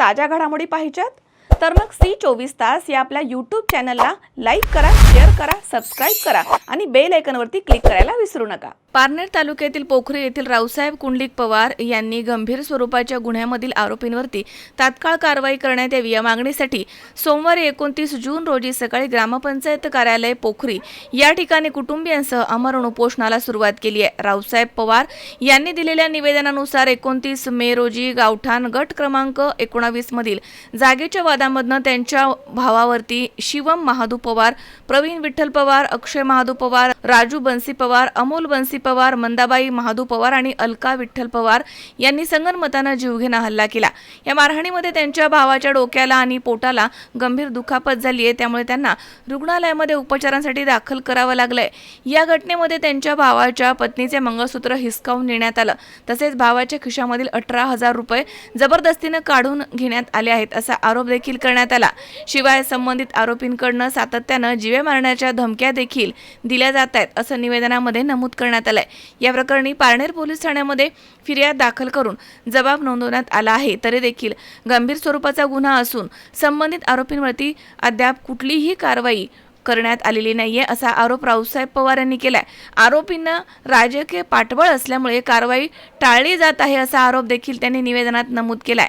ताज्या घडामोडी पाहिजेत तर मग C24 तास या आपल्या YouTube चॅनलला लाईक करा, शेअर करा, सबस्क्राइब करा आणि बेल आयकॉनवरती क्लिक करायला विसरू नका। पारनेर तालुक्यातील पोखरी येथील रावसाहेब कुंडलिक पवार यांनी गंभीर स्वरूपाच्या गुन्ह्यामधील आरोपींवरती तात्काळ कारवाई करण्यात यावी या मागणीसाठी सोमवारी 29 जून रोजी सकाळी ग्रामपंचायत कार्यालय पोखरी या ठिकाणी कुटुंबियांसह आमरण उपोषणाला सुरुवात केली आहे। रावसाहेब पवार यांनी दिलेल्या निवेदनानुसार 29 मे रोजी गावठाण गट क्रमांक 19 मधील जागेच्या वादामधनं त्यांच्या भावावरती शिवम महादू पवार, प्रवीण विठ्ठल पवार, अक्षय महादू पवार, राजू बंसी पवार, अमोल बंसी पवार, मंदाबाई महादू पवार आणि अलका विठ्ठल पवार यांनी संगनमतानं जीवघेणा हल्ला केला। या मारहाणीमध्ये त्यांच्या भावाच्या डोक्याला आणि पोटाला गंभीर दुखापत झाली आहे, त्यामुळे त्यांना रुग्णालयामध्ये उपचारांसाठी दाखल करावं लागलंय। या घटनेमध्ये त्यांच्या भावाच्या पत्नीचे मंगळसूत्र हिसकावून नेण्यात आलं, तसेच भावाच्या खिशामधील 18,000 रुपये जबरदस्तीने काढून घेण्यात आले आहेत असा आरोप देखील करण्यात आला। शिवाय संबंधित आरोपींकडून सातत्यानं जीवे मारण्याच्या धमक्या देखील दिल्या जात आहेत असं निवेदनामध्ये नमूद करण्यात आलंय। या प्रकरणी पारनेर पोलीस ठाण्यामध्ये फिर्याद दाखल करून जबाब नोंदवण्यात आला आहे, तरी देखील गंभीर स्वरूपाचा गुन्हा असून संबंधित आरोपींवरती अद्याप कुठलीही कारवाई करण्यात आलेली नाहीये असा आरोप रावसाहेब पवार यांनी केलाय। आरोपींना राजकीय पाठबळ असल्यामुळे कारवाई टाळली जात आहे असा आरोप देखील त्यांनी निवेदनात नमूद केलाय।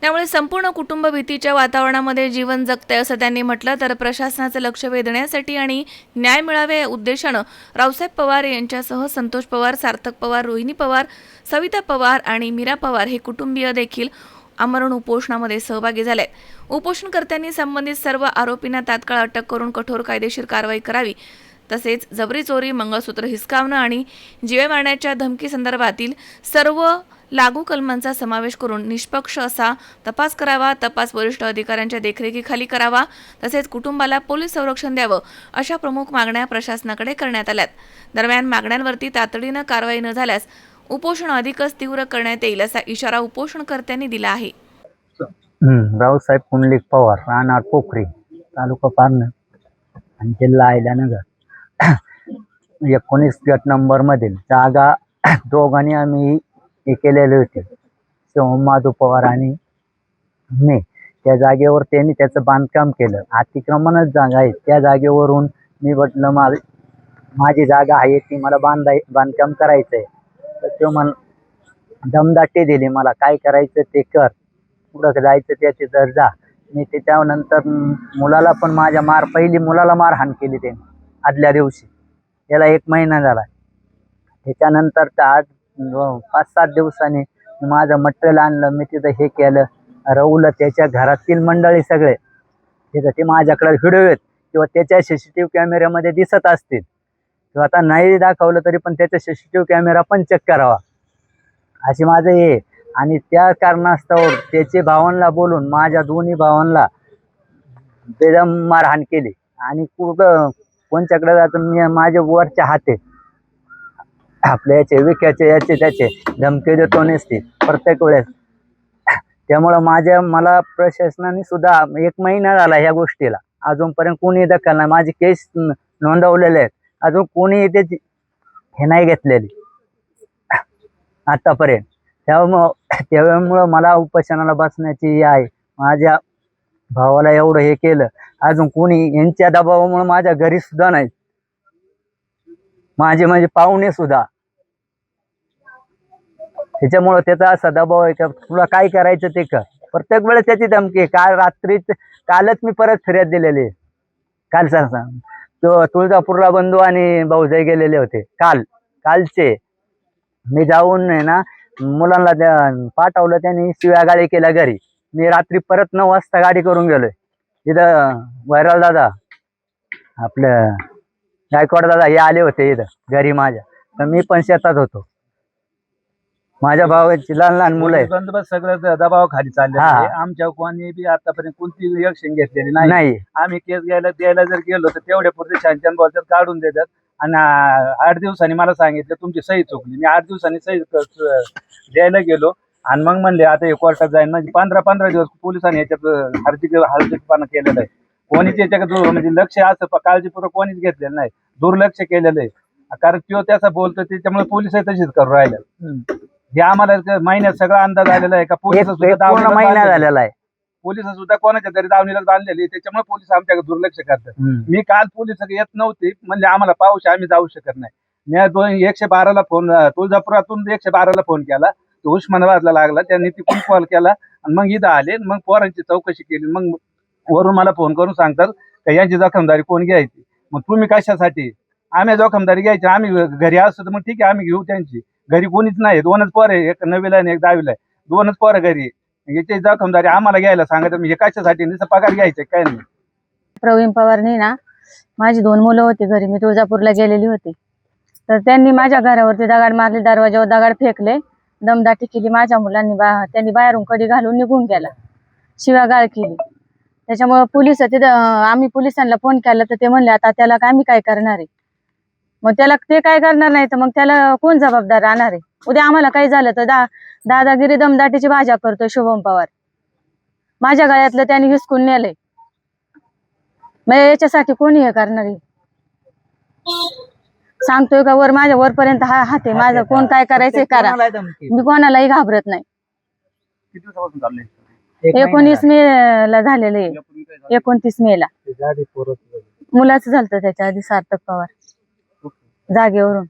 त्यामुळे संपूर्ण कुटुंब भीतीच्या वातावरणामध्ये जीवन जगते असं त्यांनी म्हटलं। तर प्रशासनाचं लक्ष वेधण्यासाठी आणि न्याय मिळावे या उद्देशानं रावसाहेब पवार यांच्यासह संतोष पवार, सार्थक पवार, रोहिणी पवार, सविता पवार आणि मीरा पवार हे कुटुंबीय देखील आमरण उपोषणामध्ये सहभागी झाले। उपोषणकर्त्यांनी संबंधित सर्व आरोपींना तात्काळ अटक करून कठोर कायदेशीर कारवाई करावी, तसेच जबरी चोरी, मंगळसूत्र हिसकावणं आणि जीवे मारण्याच्या धमकी संदर्भातील सर्व लागू कलमांचा समावेश करून निष्पक्ष असा तपास करावा, तपास वरिष्ठ अधिकाऱ्यांच्या देखरेखीखाली करावा, तसेच कुटुंबाला पोलीस संरक्षण द्यावं अशा प्रमुख मागण्या प्रशासनाकडे करण्यात आल्यात। दरम्यान मागण्यांवरती तातडीनं कारवाई न झाल्यास उपोषण अधिकच तीव्र करण्यात येईल असा इशारा उपोषणकर्त्यांनी दिला आहे। रावसाहेब कुंडलिक पवार, राहणार पोखरी, तालुका पारनेर आणि जिल्हा अहिल्यानगर। 19 गट नंबर मधील जागा दोघांनी आम्ही हे केलेले होते, शिवम महादू पवार आणि मी। त्या जागेवर त्यांनी त्याचं बांधकाम केलं, अतिक्रमणच जागा आहे। त्या जागेवरून मी म्हटलं माझी जागा आहे ती मला बांधकाम करायचं आहे, तर तो मला दमदाटी दिली, मला काय करायचं ते कर, पुढं जायचं त्याचे तर जा। मी त्याच्यानंतर मुलाला पण माझ्या पहिली मुलाला मारहाण केली त्यांनी आदल्या दिवशी, त्याला 1 महिना झाला। त्याच्यानंतर 5-7 दिवसांनी माझं मटेरियल आणलं, मी तिथं हे केलं, रवलं। त्याच्या घरातील मंडळी सगळे तिथं ते माझ्याकडे व्हिडिओ आहेत किंवा त्याच्या CCTV कॅमेऱ्यामध्ये दिसत असतील, किंवा आता नाही दाखवलं तरी पण त्याचा CCTV कॅमेरा पण चेक करावा अशी माझं हे। आणि त्या कारणास्तव त्याचे भावांना बोलून माझ्या दोन्ही भावांना बेदम मारहाण केली। आणि कुठं कोणच्याकडे जातो मी, माझे वरच्या हाते आपल्या याचे विक्याचे याचे त्याचे धमके देतो नसते प्रत्येक वेळेस। त्यामुळं मला प्रशासनाने सुद्धा 1 महिना झाला ह्या गोष्टीला, अजूनपर्यंत कोणी दखल नाही। माझी केस नोंदवलेले आहेत, अजून कोणी त्याची हे नाही घेतलेली आतापर्यंत। त्यामुळं मला उपोषणाला बसण्याची आहे। माझ्या भावाला एवढं हे केलं, अजून कोणी यांच्या दबावामुळे माझ्या घरी सुद्धा नाही, माझे पाहुणे सुद्धा। त्याच्यामुळं त्याचा असा दबाव आहे का तुला काय करायचं ते कर, प्रत्येक वेळेस त्याची धमकी। कालच मी परत फिर्याद दिलेली, काल तो तुळजापूरला बंधू आणि भाऊजाई गेलेले होते, कालचे मी जाऊन आहे ना मुलांना पाठवलं, त्यांनी शिव्यागाळी केल्या घरी। मी रात्री परत 9 वाजता गाडी करून गेलोय इथं। वैराल दादा, आपलं गायकवाड दादा हे आले होते इथं घरी माझ्या, तर मी पण शेतात होतो। माझ्या भावाची लहान मुलं आहेत, बंदोबस्त सगळं दबावाखाली चालले आहे। आमच्या कोणी बी आतापर्यंत कोणती ऍक्शन घेतलेली नाही। आम्ही केस द्यायला जर गेलो तर तेवढ्या पुरते छान बोलतात, काढून देतात। आणि 8 दिवसांनी मला सांगितलं तुमची सही चुकली। मी 8 दिवसांनी सही द्यायला गेलो आणि मग म्हणले आता हे कोर्टात जाईल। म्हणजे 15 दिवस पोलिसांनी याच्यात हलगर्जीपणा केलेला आहे। कोणीच याच्याकडे म्हणजे लक्ष असं काळजीपूर्वक कोणीच घेतलेलं नाही, दुर्लक्ष केलेलं आहे। कारण तो त्याचा बोलतो त्याच्यामुळे पोलिस तशीच करू राहिले। हे आम्हाला महिन्यात सगळा अंदाज आलेला आहे का पोलीस महिना झालेला आहे। पोलिस सुद्धा कोणाच्या तरी दावणीला बांधलेली, त्याच्यामुळे पोलीस आमच्याकडे दुर्लक्ष करतात. मी काल पोलिस येत नव्हते म्हणजे आम्हाला पाऊस आम्ही जाऊ शकत नाही. मी 112ला फोन, तुळजापुरातून 112ला फोन केला, तो उस्मानाबादला लागला, त्यांनी तिकडून कॉल केला आणि मग इथं आले, मग पोरांची चौकशी केली. मग वरून मला फोन करून सांगतात का यांची जखमदारी कोण घ्यायची. मग तुम्ही कशासाठी? आम्ही जखमदारी घ्यायची, आम्ही घरी असतो तर मग ठीक आहे आम्ही घेऊ त्यांची. घरी कोणीच नाही, 2च पोरं आहे, एक 9वीला आणि एक 10वीला आहे, 2च पोरं घरी आहे. याची जखमदारी आम्हाला घ्यायला सांगत, म्हणजे कशासाठी? नुसतं पगार घ्यायचे काय नाही. प्रवीण पवारनी ना, माझी 2 मुलं होती घरी, मी तुळजापूरला गेलेली होती, तर त्यांनी माझ्या घरावरती दगड मारले, दरवाजावर दगड फेकले, दमदाटी केली माझ्या मुलांनी. त्यांनी बाहेरून कडी घालून निघून गेला, शिवागाळ केली. त्याच्यामुळे पोलिस तिथं, आम्ही पोलिसांना फोन केला तर ते म्हणले आता त्याला आम्ही काय करणार आहे. मग त्याला ते काय करणार नाही तर मग त्याला कोण जबाबदार राहणार आहे. उद्या आम्हाला काही झालं तर दादागिरी दमदाटीची भाज्या करतोय शुभम पवार. माझ्या गळ्यातलं त्यांनी हिसकून नेलंय, मग याच्यासाठी कोणी हे करणार आहे. सांगतोय का वर माझ्या वरपर्यंत हा हात आहे माझा, कोण काय करायचंय करा, मी कोणालाही घाबरत नाही. किती दिवसापासून चाललंय? 19 मे ला झालेलं आहे, 29 मे ला मुलाचं झालं त्याच्या आधी सार्थक पवार जागेवरून.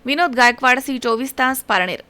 विनोद गायकवाड, सी 24 तास, पारनेर.